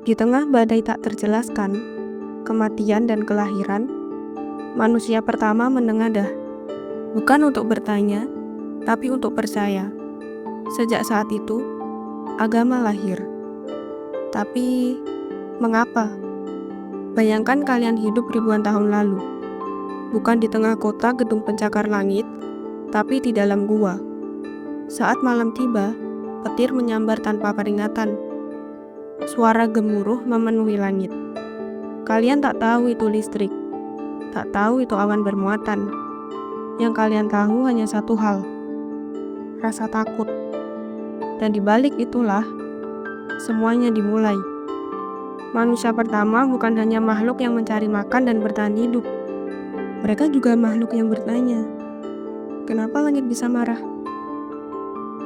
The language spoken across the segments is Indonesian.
Di tengah badai tak terjelaskan, kematian dan kelahiran, manusia pertama menengadah, bukan untuk bertanya, tapi untuk percaya. Sejak saat itu, agama lahir. Tapi, mengapa? Bayangkan kalian hidup ribuan tahun lalu, bukan di tengah kota gedung pencakar langit, tapi di dalam gua. Saat malam tiba, petir menyambar tanpa peringatan. Suara gemuruh memenuhi langit. Kalian tak tahu itu listrik, tak tahu itu awan bermuatan. Yang kalian tahu hanya satu hal, rasa takut. Dan di balik itulah, semuanya dimulai. Manusia pertama bukan hanya makhluk yang mencari makan dan bertahan hidup. Mereka juga makhluk yang bertanya, kenapa langit bisa marah?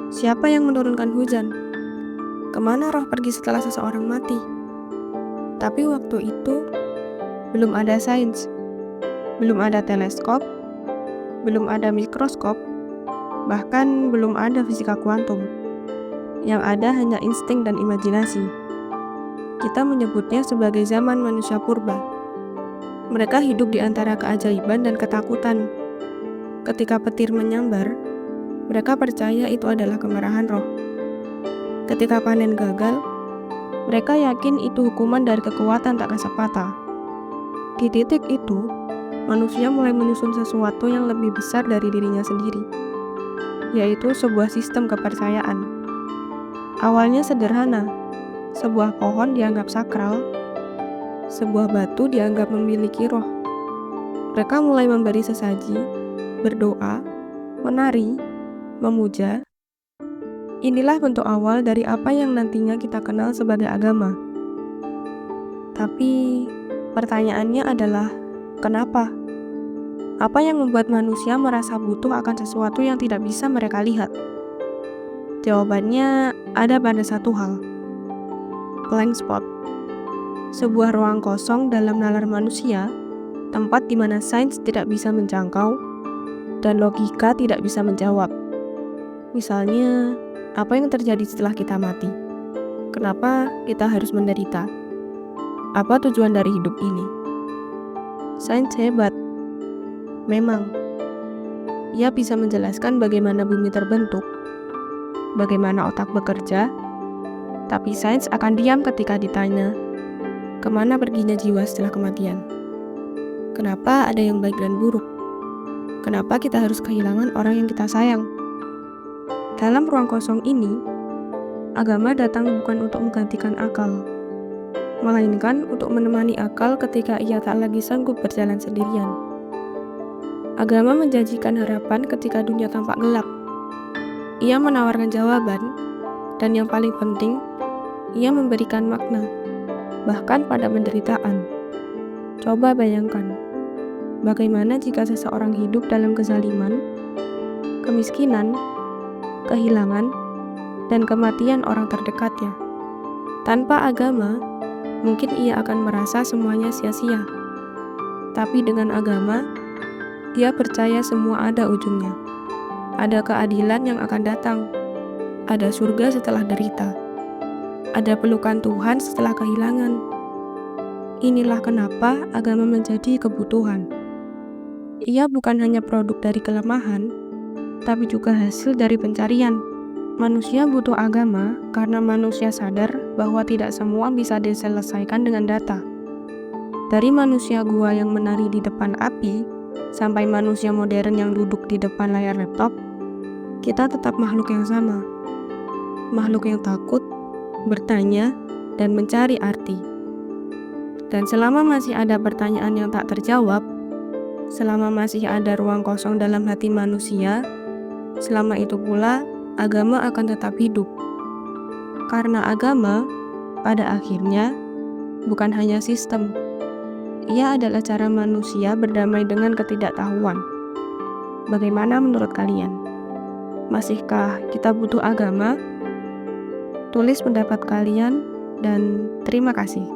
Siapa yang menurunkan hujan? Kemana roh pergi setelah seseorang mati? Tapi waktu itu, belum ada sains, belum ada teleskop, belum ada mikroskop, bahkan belum ada fisika kuantum. Yang ada hanya insting dan imajinasi. Kita menyebutnya sebagai zaman manusia purba. Mereka hidup di antara keajaiban dan ketakutan. Ketika petir menyambar, mereka percaya itu adalah kemarahan roh. Ketika panen gagal, mereka yakin itu hukuman dari kekuatan tak kasat mata. Di titik itu, manusia mulai menyusun sesuatu yang lebih besar dari dirinya sendiri, yaitu sebuah sistem kepercayaan. Awalnya sederhana, sebuah pohon dianggap sakral, sebuah batu dianggap memiliki roh. Mereka mulai memberi sesaji, berdoa, menari, memuja. Inilah bentuk awal dari apa yang nantinya kita kenal sebagai agama. Tapi, pertanyaannya adalah, kenapa? Apa yang membuat manusia merasa butuh akan sesuatu yang tidak bisa mereka lihat? Jawabannya ada pada satu hal. Blank spot. Sebuah ruang kosong dalam nalar manusia, tempat di mana sains tidak bisa menjangkau, dan logika tidak bisa menjawab. Misalnya, apa yang terjadi setelah kita mati? Kenapa kita harus menderita? Apa tujuan dari hidup ini? Sains hebat. Memang, ia bisa menjelaskan bagaimana bumi terbentuk, bagaimana otak bekerja, tapi sains akan diam ketika ditanya, kemana perginya jiwa setelah kematian? Kenapa ada yang baik dan buruk? Kenapa kita harus kehilangan orang yang kita sayang? Dalam ruang kosong ini, agama datang bukan untuk menggantikan akal, melainkan untuk menemani akal ketika ia tak lagi sanggup berjalan sendirian. Agama menjanjikan harapan ketika dunia tampak gelap. Ia menawarkan jawaban, dan yang paling penting, ia memberikan makna, bahkan pada penderitaan. Coba bayangkan, bagaimana jika seseorang hidup dalam kezaliman, kemiskinan, kehilangan, dan kematian orang terdekatnya. Tanpa agama, mungkin ia akan merasa semuanya sia-sia. Tapi dengan agama, dia percaya semua ada ujungnya. Ada keadilan yang akan datang. Ada surga setelah derita. Ada pelukan Tuhan setelah kehilangan. Inilah kenapa agama menjadi kebutuhan. Ia bukan hanya produk dari kelemahan, tapi juga hasil dari pencarian. Manusia butuh agama karena manusia sadar bahwa tidak semua bisa diselesaikan dengan data. Dari manusia gua yang menari di depan api, sampai manusia modern yang duduk di depan layar laptop, kita tetap makhluk yang sama. Makhluk yang takut, bertanya, dan mencari arti. Dan selama masih ada pertanyaan yang tak terjawab, selama masih ada ruang kosong dalam hati manusia, selama itu pula agama akan tetap hidup. Karena agama, pada akhirnya, bukan hanya sistem. Ia adalah cara manusia berdamai dengan ketidaktahuan. Bagaimana menurut kalian? Masihkah kita butuh agama? Tulis pendapat kalian dan terima kasih.